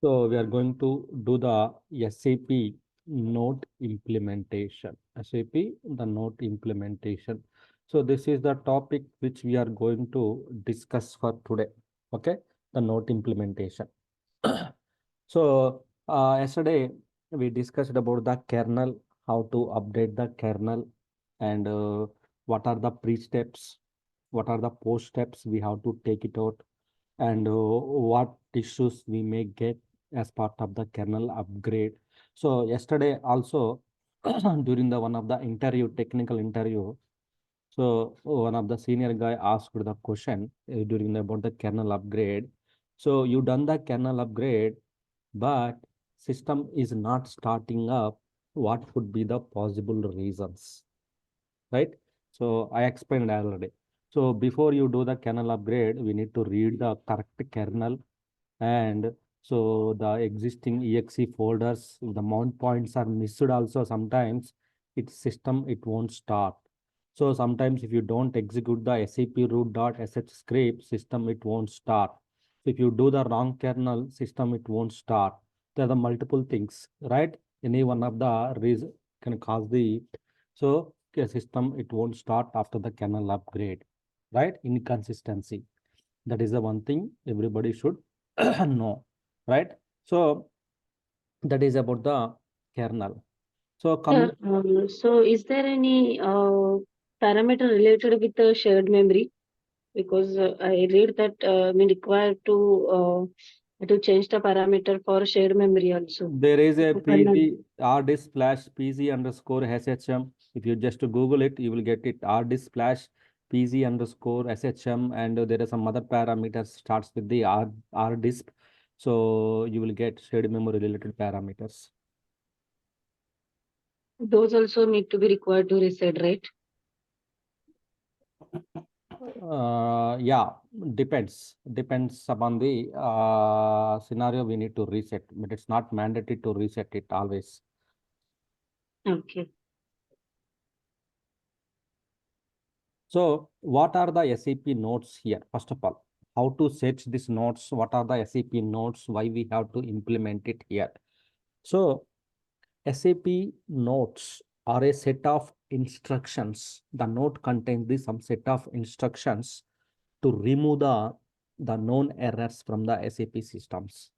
So we are going to do the SAP note implementation. SAP, the note implementation. So this is the topic which we are going to discuss for today. Okay, the note implementation. So yesterday we discussed about the kernel, how to update the kernel, and what are the pre-steps, what are the post-steps we have to take it out, and what issues we may get as part of the kernel upgrade. So yesterday also during the one of the interview, technical interview, so one of the senior guy asked the question during about the kernel upgrade. So you done the kernel upgrade, but system is not starting up. What could be the possible reasons, right? So I explained already. So before you do the kernel upgrade, we need to read the correct kernel, and so the existing exe folders, the mount points are missed also. Sometimes its system, it won't start. So sometimes if you don't execute the SAP root.sh script, system, it won't start. So if you do the wrong kernel, system, it won't start. There are the multiple things, right? Any one of the reason can cause the, so system, it won't start after the kernel upgrade, right? Inconsistency. That is the one thing everybody should know, right? So that is about the kernel. So Yeah, coming, so is there any parameter related with the shared memory? Because I read that we require to change the parameter for shared memory also. there is a Kernel. PG rdisk slash PG underscore SHM. If you just Google it, you will get it, rdisk slash PG underscore SHM, and there are some other parameters starts with the rdisk. So you will get shared memory related parameters. Those also need to be required to reset, right? Yeah, depends upon the scenario. We need to reset, but it's not mandatory to reset it always. Okay. So what are the SAP notes here? First of all, how to set these notes? What are the SAP notes? Why we have to implement it here? So SAP notes are a set of instructions. The note contains some set of instructions to remove the known errors from the SAP systems.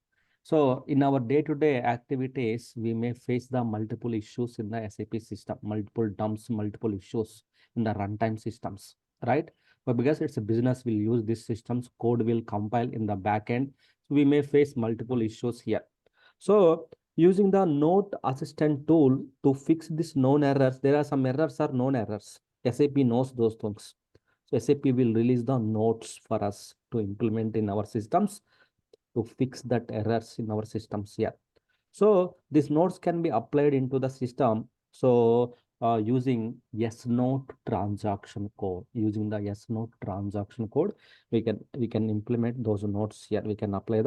So in our day-to-day activities, we may face the multiple issues in the SAP system, multiple dumps, multiple issues in the runtime systems, right? But because it's a business, we'll use these systems, code will compile in the backend. So we may face multiple issues here. So using the note assistant tool to fix these known errors, there are some errors are known errors. SAP knows those things. So SAP will release the notes for us to implement in our systems to fix that errors in our systems here. So these notes can be applied into the system. So using yes note transaction code, using the yes note transaction code, we can implement those notes here. We can apply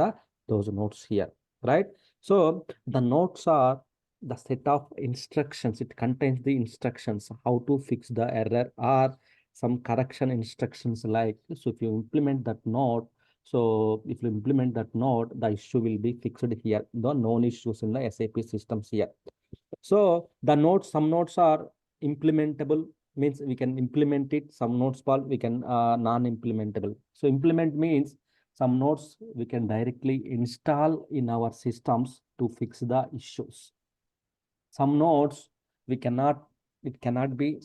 those notes here, right? So the notes are the set of instructions. It contains the instructions how to fix the error or some correction instructions like. So if you implement that note, so if you implement that node, the issue will be fixed here, the known issues in the SAP systems here. So the nodes, some nodes are implementable, means we can implement it. Some nodes we can non-implementable. So implement means some nodes we can directly install in our systems to fix the issues. Some nodes we cannot, it cannot be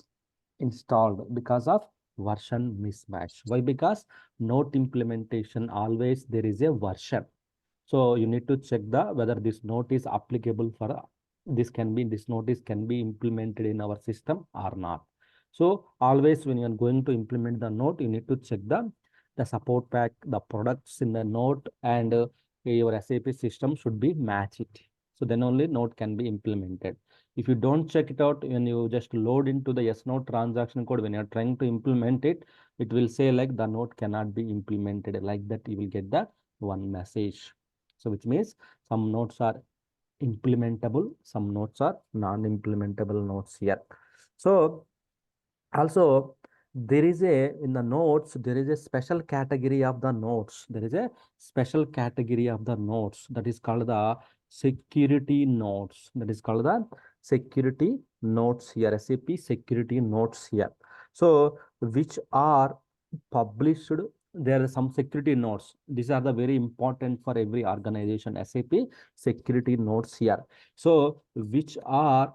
installed because of version mismatch. Why? Because note implementation, always there is a version. So you need to check the whether this note is applicable for this notice can be implemented in our system or not. So always when you are going to implement the note, you need to check the support pack, the products in the note, and your SAP system should be matched. So then only note can be implemented. If you don't check it out, when you just load into the yes note transaction code, when you're trying to implement it, it will say like the note cannot be implemented. Like that, you will get that one message. So which means some nodes are implementable, some nodes are non-implementable nodes here. So also there is a, in the notes, there is a special category of the notes. There is a special category of the notes that is called the security notes. That is called the security notes here, SAP security notes here. So, which are published, there are some security notes. These are the very important for every organization, SAP security notes here. So, which are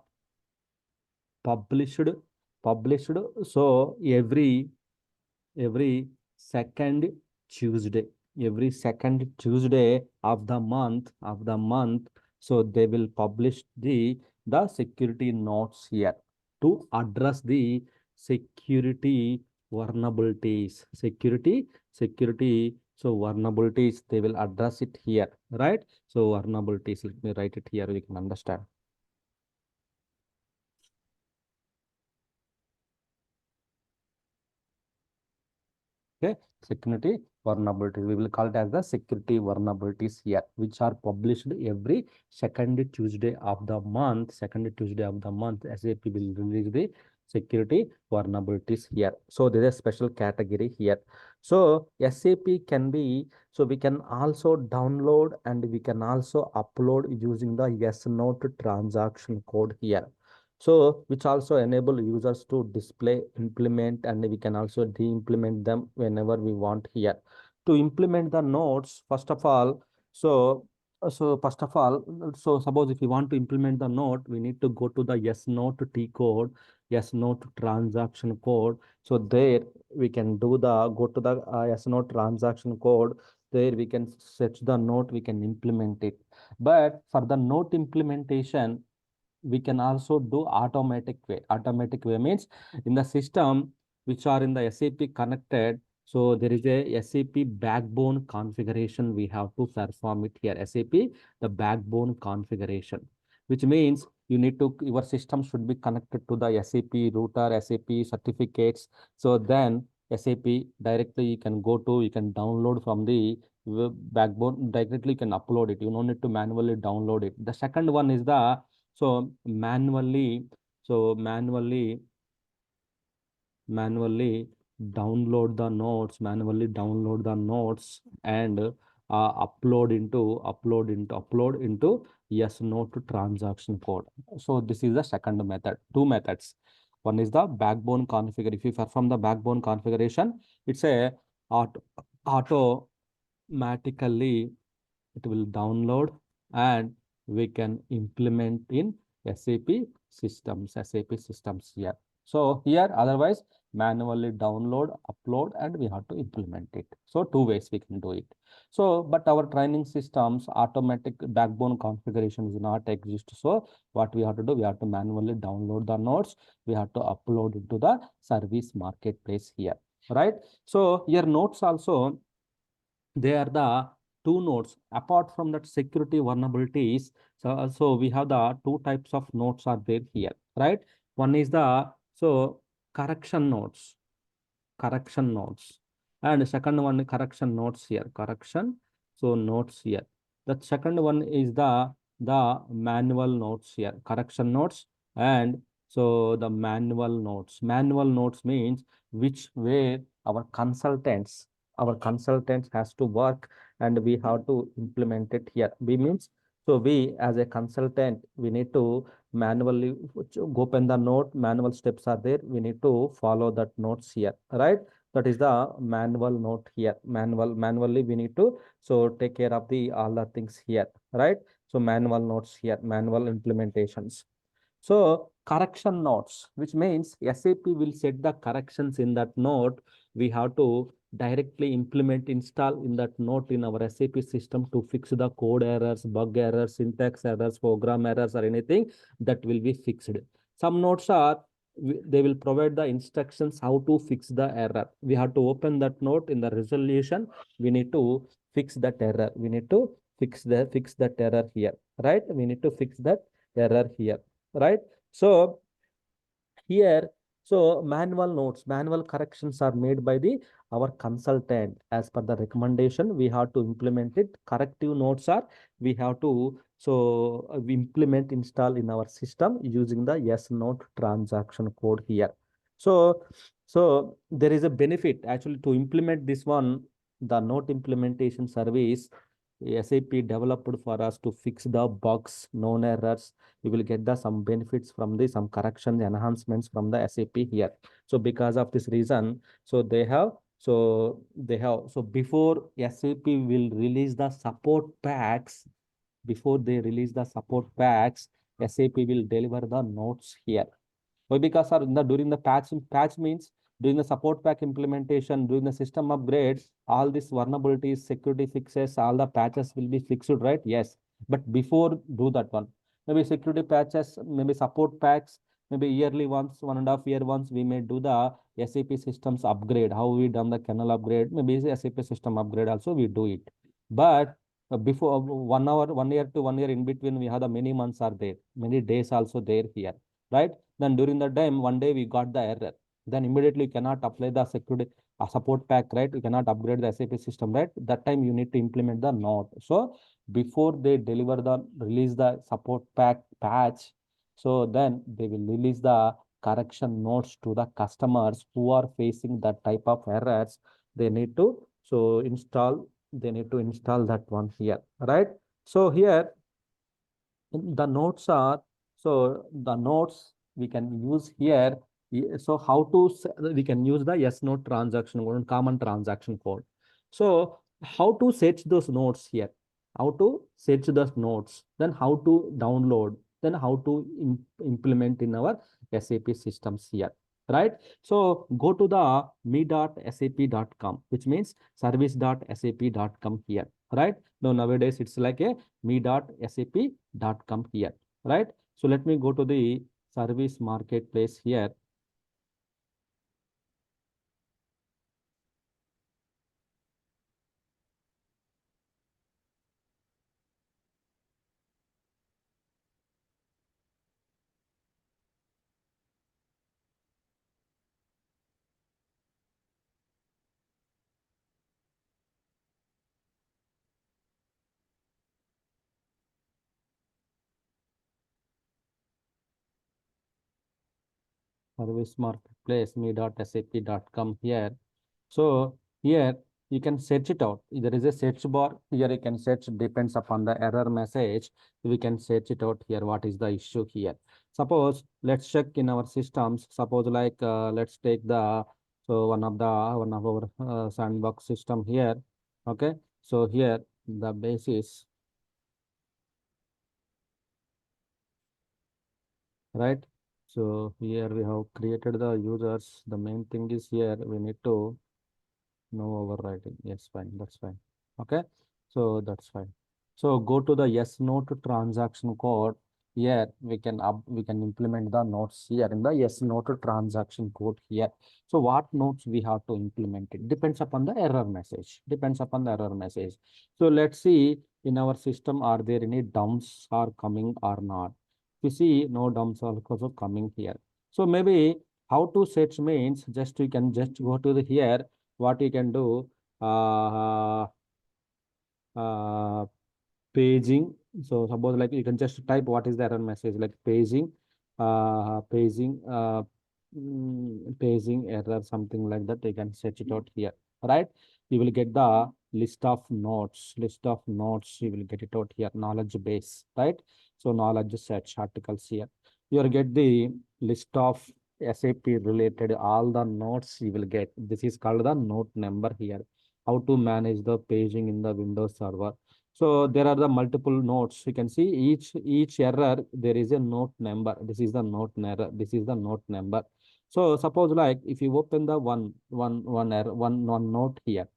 published, published. So, every second Tuesday, every second Tuesday of the month, so they will publish the security notes here to address the security vulnerabilities, security, so vulnerabilities, they will address it here, right? So vulnerabilities, let me write it here, we can understand. Okay, security vulnerabilities. We will call it as the security vulnerabilities here, which are published every second Tuesday of the month. Second Tuesday of the month, SAP will release the security vulnerabilities here. So there is a special category here. So SAP can be, so we can also download and we can also upload using the S-Note transaction code here. So which also enable users to display, implement, and we can also de-implement them whenever we want here. To implement the nodes, first of all, so suppose if you want to implement the node, we need to go to the S-Note T code, S-Note transaction code. So there we can do the, go to the S-Note transaction code. There we can search the node, we can implement it. But for the node implementation, we can also do automatic way. Automatic way means in the system which are in the SAP connected. So there is a SAP backbone configuration we have to perform it here. SAP, the backbone configuration, which means you need to, your system should be connected to the SAP router, SAP certificates. So then SAP directly you can go to, you can download from the backbone, directly you can upload it. You don't need to manually download it. The second one is the, so manually, so manually download the notes and upload into yes note transaction code. So this is the second method. Two methods. One is the backbone configure. If you perform the backbone configuration, it's a automatically it will download and we can implement in SAP systems here. So here otherwise manually download, upload, and we have to implement it. So two ways we can do it. So, but our training systems, automatic backbone configuration is not exist. So what we have to do, we have to manually download the nodes, we have to upload into the service marketplace here, right? So your nodes also, they are the two nodes apart from that security vulnerabilities. So we have the two types of nodes are there here, right? One is the, so correction nodes, correction nodes, and second one correction nodes here, correction, so nodes here. The second one is the manual nodes here, correction nodes, and so the manual nodes means which way our consultants has to work and we have to implement it here. We means, so we as a consultant, we need to manually open the note, manual steps are there, we need to follow that notes here, right? That is the manual note here. Manually we need to so take care of the all the things here, right? So manual notes here, manual implementations. So correction notes, which means SAP will set the corrections in that note. We have to directly implement, install in that note in our SAP system to fix the code errors, bug errors, syntax errors, program errors, or anything that will be fixed. Some notes are, they will provide the instructions how to fix the error. We have to open that note in the resolution. We need to fix that error. We need to fix that error here, right? We need to fix that error here, right? So here, so manual notes, manual corrections are made by the our consultant as per the recommendation. We have to implement it. Corrective notes are we have to so we implement, install in our system using the yes note transaction code here. So So there is a benefit actually to implement this one, the note implementation service SAP developed for us to fix the bugs, known errors. We will get the some benefits from the some correction enhancements from the SAP here. So because of this reason, so before SAP will release the support packs, before they release the support packs, SAP will deliver the notes here. Why? Because sir, during the patch means during the support pack implementation, during the system upgrades, all these vulnerabilities, security fixes, all the patches will be fixed, right? Yes. But before do that one, maybe security patches, maybe support packs, maybe yearly once, 1.5 year once, we may do the SAP systems upgrade. How we done the kernel upgrade, maybe SAP system upgrade also we do it. But before 1 hour, 1 year to 1 year in between, we have the many months are there, many days also there here, right? Then during the time, one day we got the error. Then immediately you cannot apply the security support pack, right? You cannot upgrade the SAP system, right? That time you need to implement the node. So before they deliver the release the support pack patch, so then they will release the correction notes to the customers who are facing that type of errors. They need to install. They need to install that one here, right? So here the notes are, so the notes we can use here. So how to we can use the yes note transaction code, common transaction code. So how to set those notes here, how to set those notes, then how to download, then how to implement in our SAP systems here, right? So go to the me.sap.com, which means service.sap.com here, right? Now nowadays it's like a me.sap.com here, right? So let me go to the service marketplace here. Service marketplace me.sap.com here. So here you can search it out. There is a search bar here. You can search, depends upon the error message. We can search it out here. What is the issue here? Suppose let's check in our systems. Suppose like let's take the one of our sandbox system here. Okay. So here the basis, right? So here we have created the users. The main thing is here we need to no overwriting. Yes, fine. That's fine. Okay. So that's fine. So go to the yes note transaction code. Here we can implement the notes here in the yes note transaction code here. So what notes we have to implement it depends upon the error message. Depends upon the error message. So let's see in our system, are there any dumps are coming or not? You see no dumps are also coming here. So maybe how to set means just you can just go to the here, what you can do, uh, uh, paging. So suppose like you can just type what is the error message, like paging, paging error, something like that. You can search it out here, right? You will get the list of notes, you will get it out here, knowledge base, right? So knowledge search articles here. You will get the list of SAP related all the notes you will get. This is called the note number here. How to manage the paging in the Windows server. So there are the multiple notes. You can see each error there is a note number. This is the note error. This is the note number. So suppose like if you open the one error, one note here.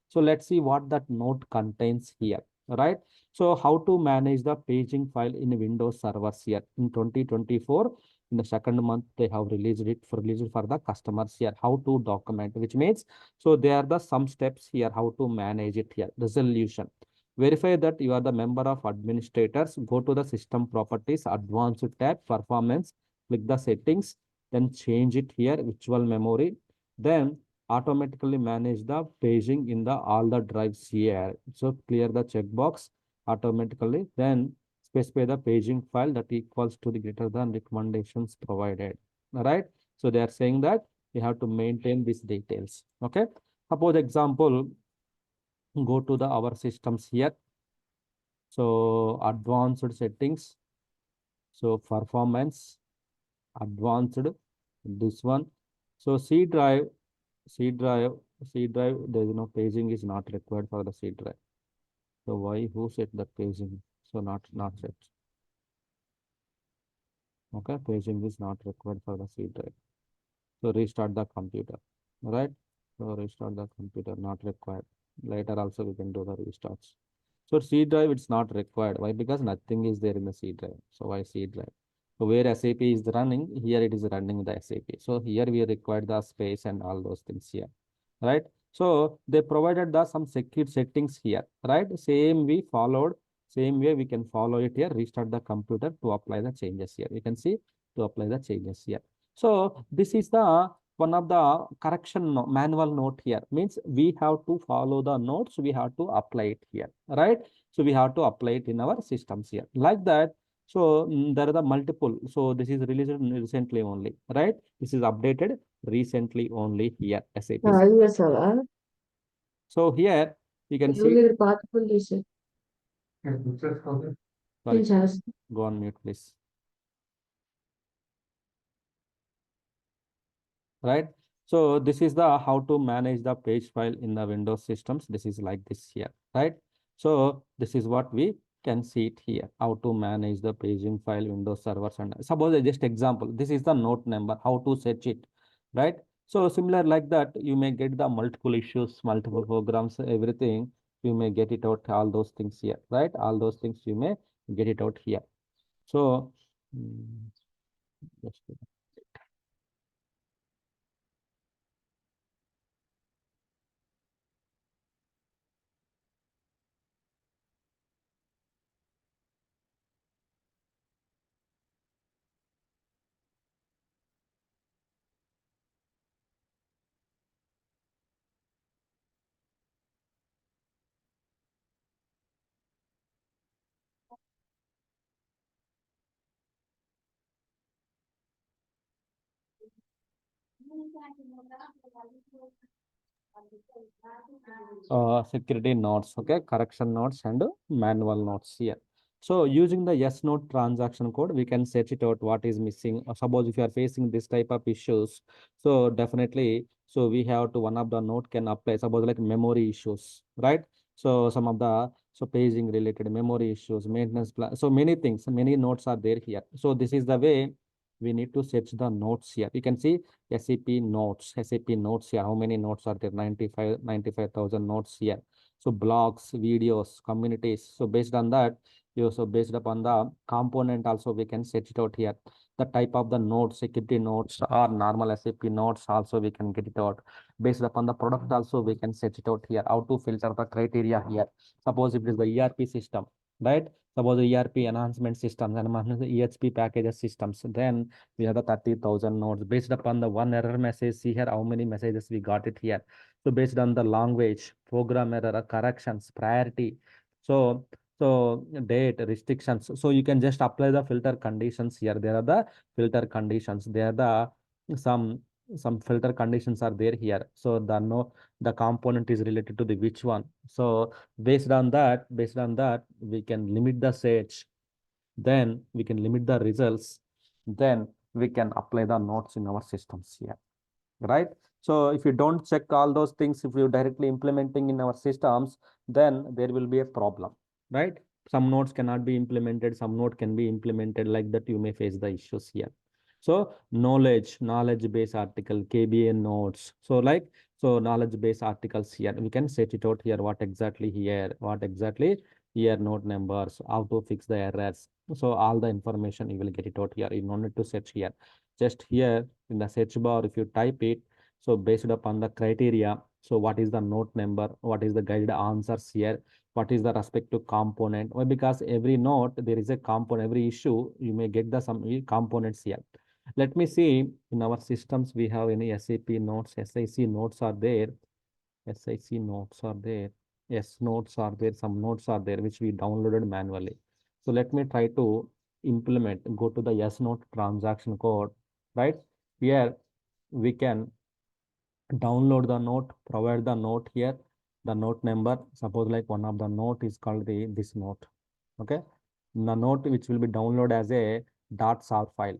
So let's see what that note contains here, right? So how to manage the paging file in Windows servers here in 2024. In the second month, they have released for the customers here. How to document, which means so there are the some steps here. How to manage it here. Resolution. Verify that you are the member of administrators. Go to the system properties, advanced tab, performance, click the settings, then change it here, virtual memory. Then automatically manage the paging in the all the drives here. So clear the checkbox automatically. Then specify the paging file that equals to the greater than recommendations provided. All right. So they are saying that we have to maintain these details. Okay. Suppose example, go to the our systems here. So advanced settings. So performance, advanced, this one. So C drive, C drive, C drive, there is no paging is not required for the C drive. So why, who set the paging? So not set. Okay, paging is not required for the C drive. So restart the computer, right? So restart the computer, not required. Later also we can do the restarts. So C drive, it's not required. Why? Because nothing is there in the C drive. So why C drive? So where SAP is running, here it is running the SAP. So here we require the space and all those things here, right? So they provided the some secure settings here, right? Same we followed, same way we can follow it here. Restart the computer to apply the changes here. You can see to apply the changes here. So this is the one of the correction manual note here, means we have to follow the notes, we have to apply it here, right? So we have to apply it in our systems here like that. So there are the multiple. So this is released recently only, right? This is updated recently only here, SAP. Yes, sir. So here you can see. Earlier part police. Sorry, Yes. go on mute, please. Right. So this is the how to manage the page file in the Windows systems. This is like this here, right? So this is what we can see it here, how to manage the paging file, Windows servers, and suppose just example, this is the note number, how to search it, right? So similar like that, you may get the multiple issues, multiple programs, everything, you may get it out, all those things here, right? All those things you may get it out here. So, just security notes, okay, correction notes and manual notes here. So using the yes note transaction code, we can search it out what is missing. Suppose if you are facing this type of issues, so definitely, so we have to one of the note can apply. Suppose like memory issues, right? So some of the paging related memory issues, maintenance plan. So many things, many notes are there here. So this is the way we need to search the notes here. You can see SAP notes, SAP notes here. How many notes are there? 95,000 notes here. So blogs, videos, communities. So based on that, you also based upon the component also we can set it out here. The type of the notes, security notes or normal SAP notes also we can get it out. Based upon the product also we can set it out here. How to filter the criteria here. Suppose if it is the ERP system, right? Suppose the ERP enhancement systems and EHP packages systems, then we have the 30,000 nodes. Based upon the one error message, see here how many messages we got it here. So based on the language, program error, corrections, priority. So date, restrictions. So you can just apply the filter conditions here. There are the filter conditions. There are the some filter conditions are there here. So the component is related to the which one. So based on that, we can limit the search, then we can limit the results, then we can apply the notes in our systems here, right? So if you don't check all those things, if you're directly implementing in our systems, then there will be a problem, right? Some nodes cannot be implemented, some node can be implemented, like that you may face the issues here. So knowledge base article, KBA nodes. So like, so knowledge base articles here, we can set it out here, what exactly here node numbers, how to fix the errors. So all the information you will get it out here. You don't need to search here. Just here in the search bar, if you type it, so based upon the criteria, so what is the node number, what is the guided answers here, what is the respective component? Well, because every node there is a component, every issue you may get the some components here. Let me see in our systems we have any SAP notes, SIC notes are there, SIC notes are there, yes, notes are there, some notes are there which we downloaded manually. So let me try to implement, go to the yes note transaction code, right? Here we can download the note, provide the note here, the note number. Suppose like one of the note is called this note. Okay. The note which will be downloaded as a .sar file.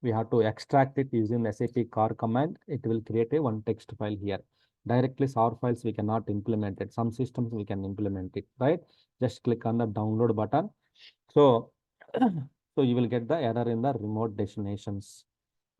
We have to extract it using the SAP car command. It will create a one text file here. Directly SAR files we cannot implement it. Some systems we can implement it, right? Just click on the download button. So, so you will get the error in the remote destinations.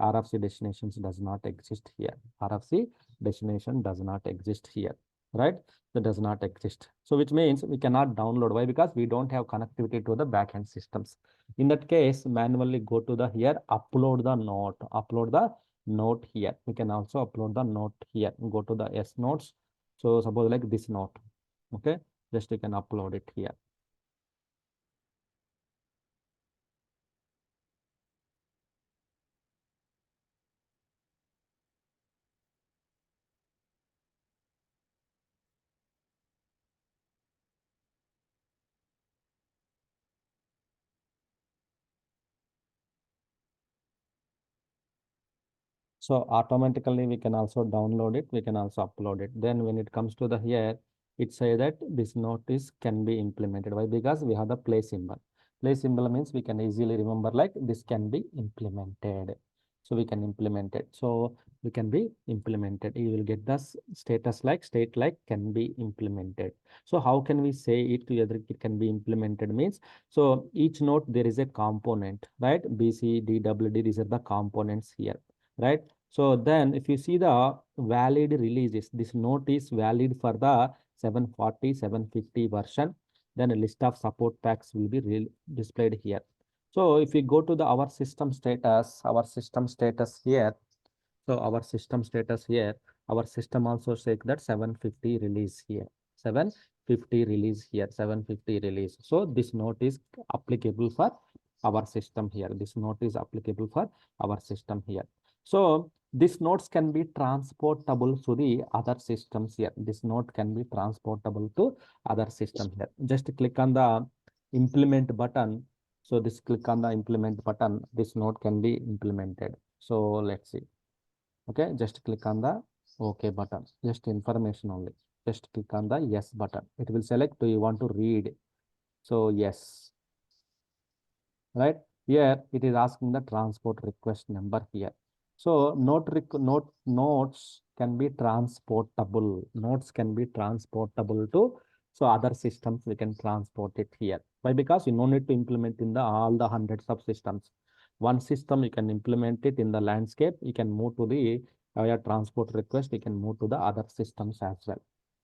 RFC destinations does not exist here. RFC destination does not exist here, right? That does not exist. So which means we cannot download. Why? Because we don't have connectivity to the backend systems. In that case, manually go to the here, upload the note, upload the note here. We can also upload the note here. Go to the S notes. So suppose like this note, okay? Just you can upload it here. So automatically we can also download it. We can also upload it. Then when it comes to the here, it say that this notice can be implemented. Why? Because we have the play symbol. Play symbol means we can easily remember like this can be implemented. So we can implement it. So we can be implemented. You will get the status like state like can be implemented. So how can we say it whether it can be implemented means, so each node there is a component, right? B, C, D, W, D, these are the components here, right? So then if you see the valid releases, this note is valid for the 740, 750 version. Then a list of support packs will be displayed here. So if we go to the our system status here, so our system status here, our system also says that 750 release here, 750 release here, 750 release. So this note is applicable for our system here. This note is applicable for our system here. So these notes can be transportable to the other systems here. This note can be transportable to other system here. Just click on the implement button. So this click on the implement button, this note can be implemented. So let's see. Okay, just click on the OK button. Just information only. Just click on the yes button. It will select, do you want to read? So yes, right? Here it is asking the transport request number here. So notes can be transportable. Notes can be transportable to so other systems we can transport it here. Why? Because you no need to implement in the all the hundreds of systems. One system you can implement it in the landscape. You can move to the your transport request. You can move to the other systems as well.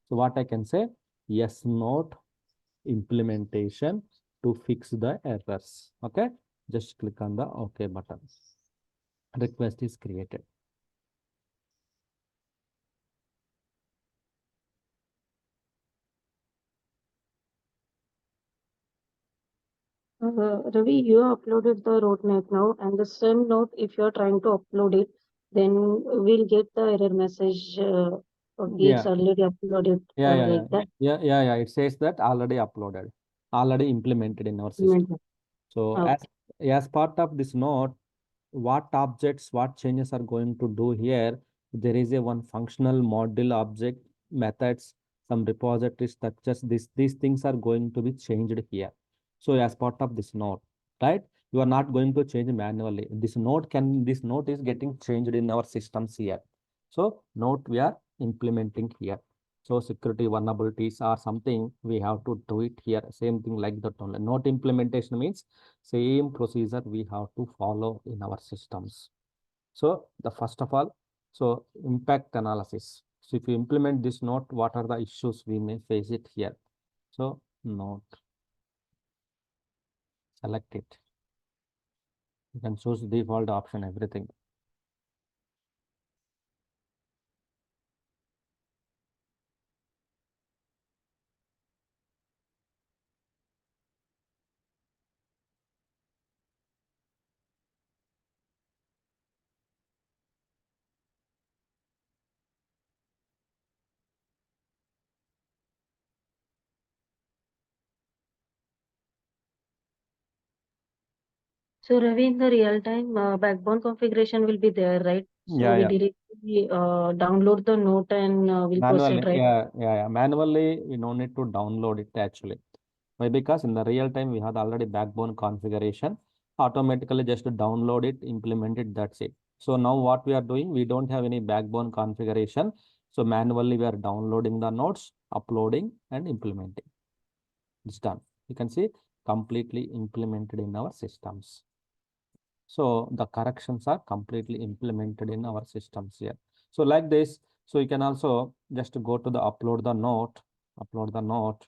So what I can say, yes, note implementation to fix the errors. Okay, just click on the OK button. Request is created. Ravi, you uploaded the roadmap now, and the same note, if you're trying to upload it, then we'll get the error message. It's Yeah, already uploaded, yeah. like that. Yeah. It says that already uploaded, already implemented in our system. So Okay. as part of this note, what objects, what changes are going to do here? There is a one functional module object methods, some repository structures. These things are going to be changed here. So as part of this note, right? You are not going to change manually. This note is getting changed in our systems here. So note we are implementing here. So security vulnerabilities are something we have to do it here. Same thing like that only. Note implementation means same procedure we have to follow in our systems. So the first of all, so impact analysis. So if you implement this note, what are the issues we may face it here? So note, select it. You can choose default option, everything. So Ravi, in the real time, backbone configuration will be there, right? So we directly download the note and we'll post it, Manually, right? yeah. Manually, we no need to download it actually. Why? Because in the real time, we have already backbone configuration. Automatically just download it, implement it, that's it. So now what we are doing, we don't have any backbone configuration. So manually, we are downloading the nodes, uploading and implementing. It's done. You can see completely implemented in our systems. So the corrections are completely implemented in our systems here. So like this, so you can also just go to the upload the note, upload the note.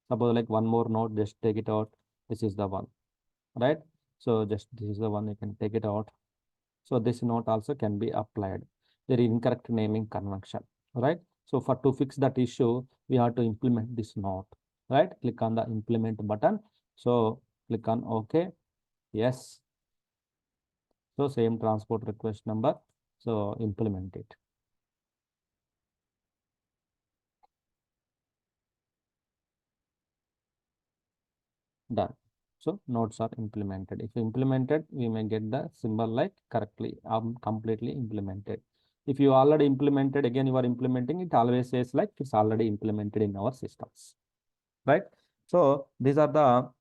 Suppose like one more note, just take it out. This is the one, right? So just this is the one, you can take it out. So this note also can be applied. There is incorrect naming convention, right? So for to fix that issue, we have to implement this note, right? Click on the implement button. So click on OK. Yes. So same transport request number. So implement it. Done. So nodes are implemented. If implemented, we may get the symbol like correctly, completely implemented. If you already implemented, again you are implementing, it always says like it's already implemented in our systems, right? So these are the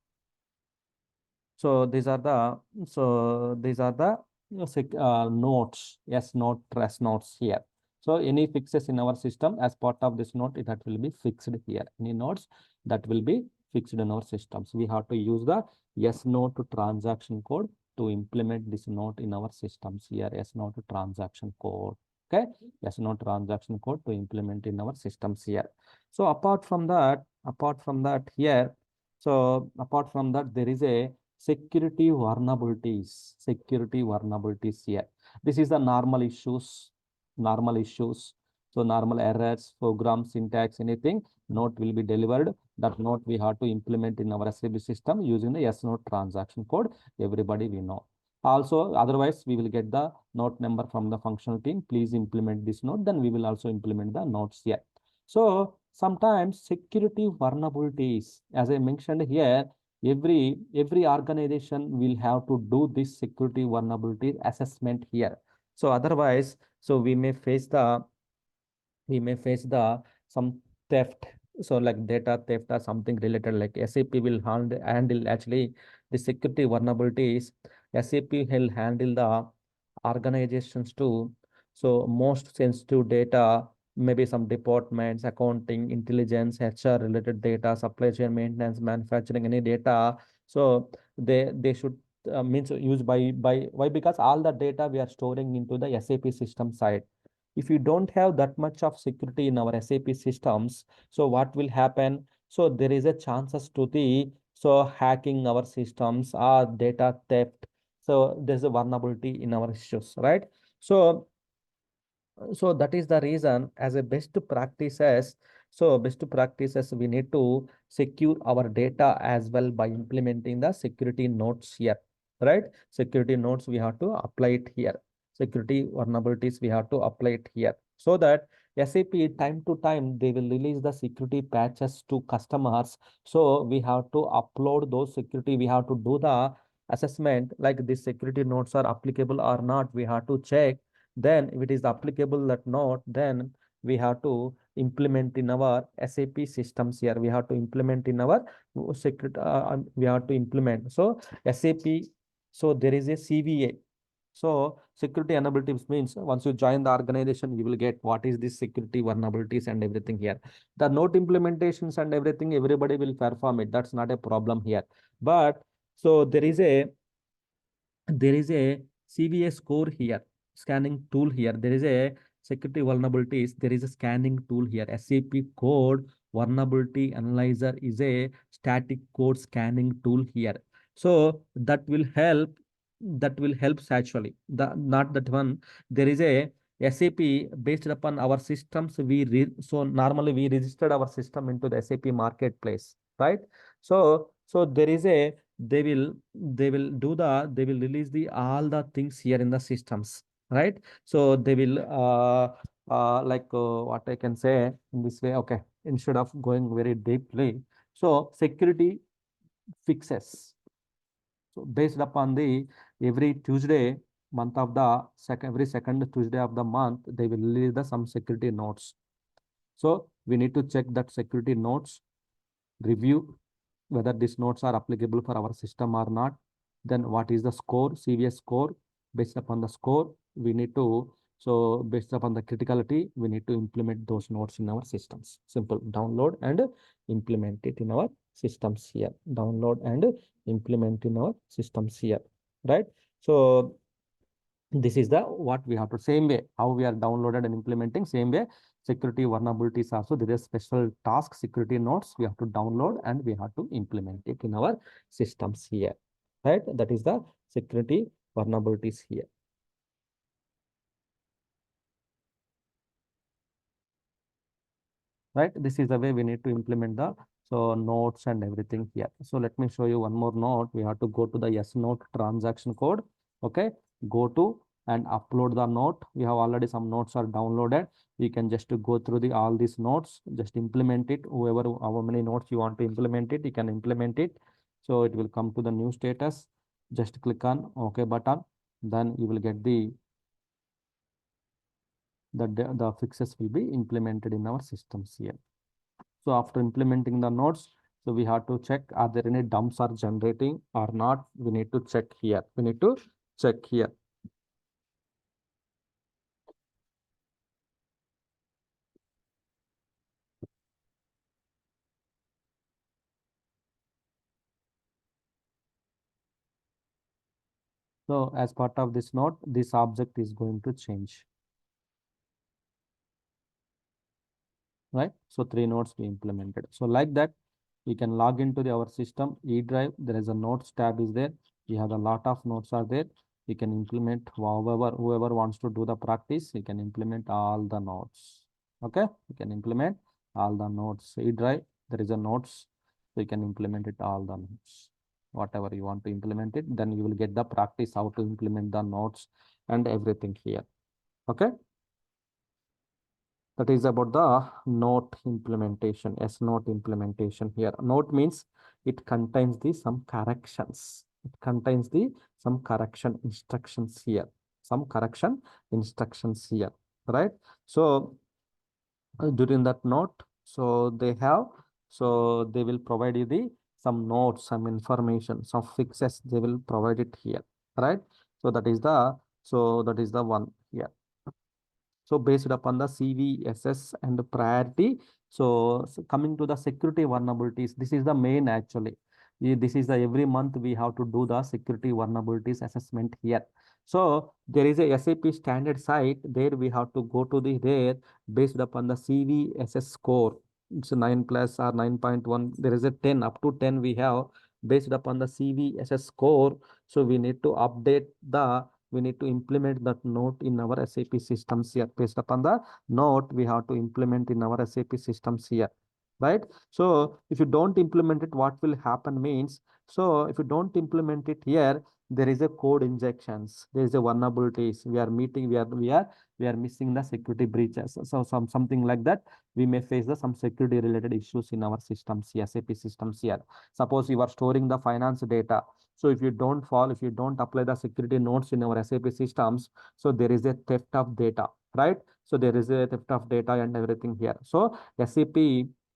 notes, yes, note, trace notes here. So any fixes in our system as part of this note, that will be fixed here. Any nodes that will be fixed in our systems. We have to use the yes note to transaction code to implement this note in our systems here. Yes note to transaction code. Okay, yes note transaction code to implement in our systems here. So apart from that here, so apart from that, there is a security vulnerabilities here. This is the normal issues. So normal errors, program syntax, anything, note will be delivered. That note we have to implement in our SAP system using the S note transaction code. Everybody we know. Also, otherwise we will get the note number from the functional team. Please implement this note. Then we will also implement the notes here. So sometimes security vulnerabilities, as I mentioned here, every organization will have to do this security vulnerability assessment here. So otherwise, so we may face the some theft, so like data theft or something related, like SAP will handle actually the security vulnerabilities. SAP will handle the organizations too. So most sensitive data, maybe some departments, accounting, intelligence, HR related data, supply chain maintenance, manufacturing, any data. So they should means use by why? Because all the data we are storing into the SAP system side. If you don't have that much of security in our SAP systems, so what will happen? So there is a chances to the hacking our systems or data theft. So there's a vulnerability in our issues, right? So that is the reason as a best practices. So best practices, we need to secure our data as well by implementing the security notes here, right? Security notes we have to apply it here. Security vulnerabilities we have to apply it here, so that SAP time to time they will release the security patches to customers. So we have to upload those security. We have to do the assessment like these security notes are applicable or not. We have to check. Then if it is applicable that not, then we have to implement in our SAP systems here. We have to implement in our secret. We have to implement. So SAP. So there is a CVA. So security vulnerabilities means once you join the organization, you will get what is this security vulnerabilities and everything here. The note implementations and everything, everybody will perform it. That's not a problem here. But so there is a CVA score here, scanning tool here. There is a security vulnerabilities. There is a scanning tool here. SAP code vulnerability analyzer is a static code scanning tool here. So that will help. That will help actually. Not that one. There is a SAP based upon our systems. So normally we registered our system into the SAP marketplace, right? So there is a they will release the all the things here in the systems, right? So they will what I can say in this way. Okay, instead of going very deeply, so security fixes. So based upon the every Tuesday month of the every second Tuesday of the month, they will release the some security notes. So we need to check that security notes, review whether these notes are applicable for our system or not. Then what is the score, CVS score? Based upon the score, we need to, so based upon the criticality, we need to implement those notes in our systems. Simple, download and implement it in our systems here. Download and implement in our systems here, right? So this is the what we have to, same way how we are downloaded and implementing, same way security vulnerabilities also, there is special task security notes we have to download and we have to implement it in our systems here, right? That is the security vulnerabilities here. Right, this is the way we need to implement the notes and everything here. So let me show you one more note. We have to go to the S note transaction code. Okay, go to and upload the note. We have already some notes are downloaded. You can just go through the all these notes, just implement it. Whoever, how many notes you want to implement it, you can implement it. So it will come to the new status. Just click on OK button. Then you will get the fixes will be implemented in our systems here. So after implementing the nodes, so we have to check, are there any dumps are generating or not? We need to check here. We need to check here. So as part of this node, this object is going to change. Right? So 3 nodes we implemented. So like that, we can log into our system, E drive. There is a notes tab is there. We have a lot of nodes are there. We can implement whoever wants to do the practice, we can implement all the nodes. Okay, we can implement all the nodes. E drive, there is a nodes. So you can implement it all the nodes. Whatever you want to implement it, then you will get the practice how to implement the nodes and everything here. Okay. That is about the note implementation, S note implementation here. Note means it contains the some corrections. It contains the some correction instructions here. Some correction instructions here, right? So during that note, so they will provide you the some notes, some information, some fixes. They will provide it here, right? So that is the one here. So based upon the CVSS and the priority. So coming to the security vulnerabilities, this is the main actually. This is the every month we have to do the security vulnerabilities assessment here. So there is a SAP standard site there we have to go to the there based upon the CVSS score. It's a 9 plus or 9.1. There is a 10 up to 10 we have based upon the CVSS score. So we need to update we need to implement that note in our SAP systems here. Based upon the note, we have to implement in our SAP systems here, right? So if you don't implement it, what will happen means, so if you don't implement it here, there is a code injections, there is a vulnerabilities. We are missing the security breaches. So something like that, we may face some security related issues in our systems, SAP systems here. Suppose you are storing the finance data. So if you don't apply the security notes in our SAP systems, so there is a theft of data, right? So there is a theft of data and everything here. So SAP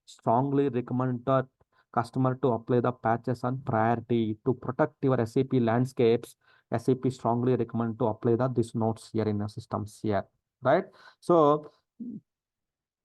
strongly recommend the customer to apply the patches on priority to protect your SAP landscapes. SAP strongly recommend to apply these notes here in the systems here, right? So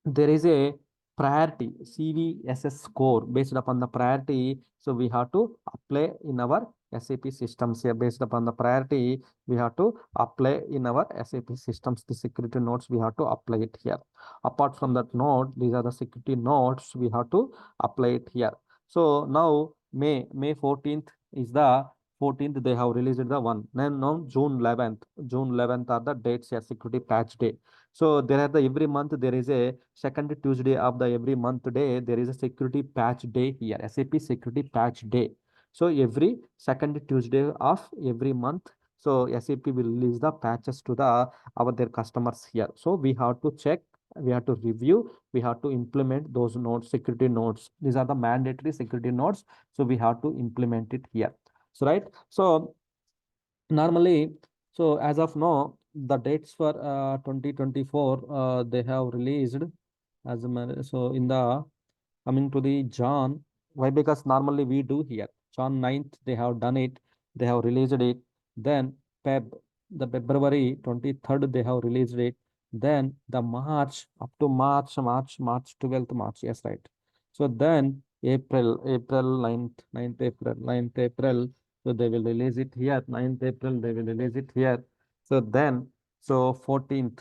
there is a priority CVSS score based upon the priority. So we have to apply in our SAP systems here. Based upon the priority, we have to apply in our SAP systems. The security notes we have to apply it here. Apart from that note, these are the security notes we have to apply it here. So now May 14th is the 14th. They have released the one. Then now June 11th are the dates here. Security Patch Day. So there are every month there is a second Tuesday of the every month day there is a security patch day here, SAP Security Patch Day. So every second Tuesday of every month, so SAP will release the patches to their customers here. So we have to check, we have to review, we have to implement those nodes, security nodes. These are the mandatory security nodes. So we have to implement it here. So right. So normally, So as of now, the dates for 2024 they have released as a so in the coming to the John. Why? Because normally we do here John 9th they have done it, they have released it. Then the February 23rd they have released it. Then the March up to March 12th March. Yes, right. So then April 9th April. So they will release it here, 9th April, they will release it here. So then, so 14th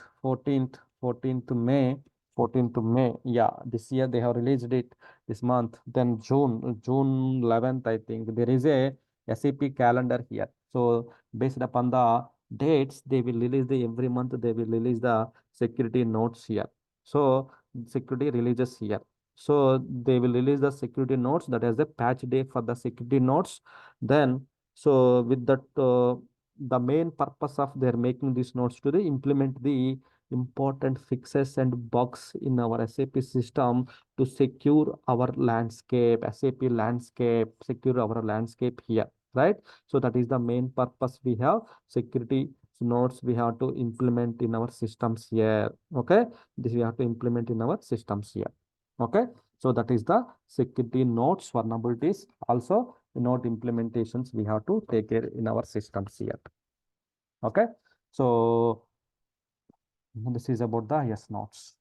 May, 14th May, yeah, this year they have released it this month. Then June 11th, I think there is a SAP calendar here. So based upon the dates, they will release the every month, they will release the security notes here. So security releases here. So they will release the security notes, that is the patch day for the security notes. Then, so with that, the main purpose of their making these notes to the implement the important fixes and bugs in our SAP system to secure our landscape, SAP landscape, secure our landscape here, right? So that is the main purpose we have. Security notes we have to implement in our systems here. Okay, this we have to implement in our systems here. Okay, so that is the security notes vulnerabilities. Also, note implementations we have to take care in our systems here. Okay, so this is about the yes notes.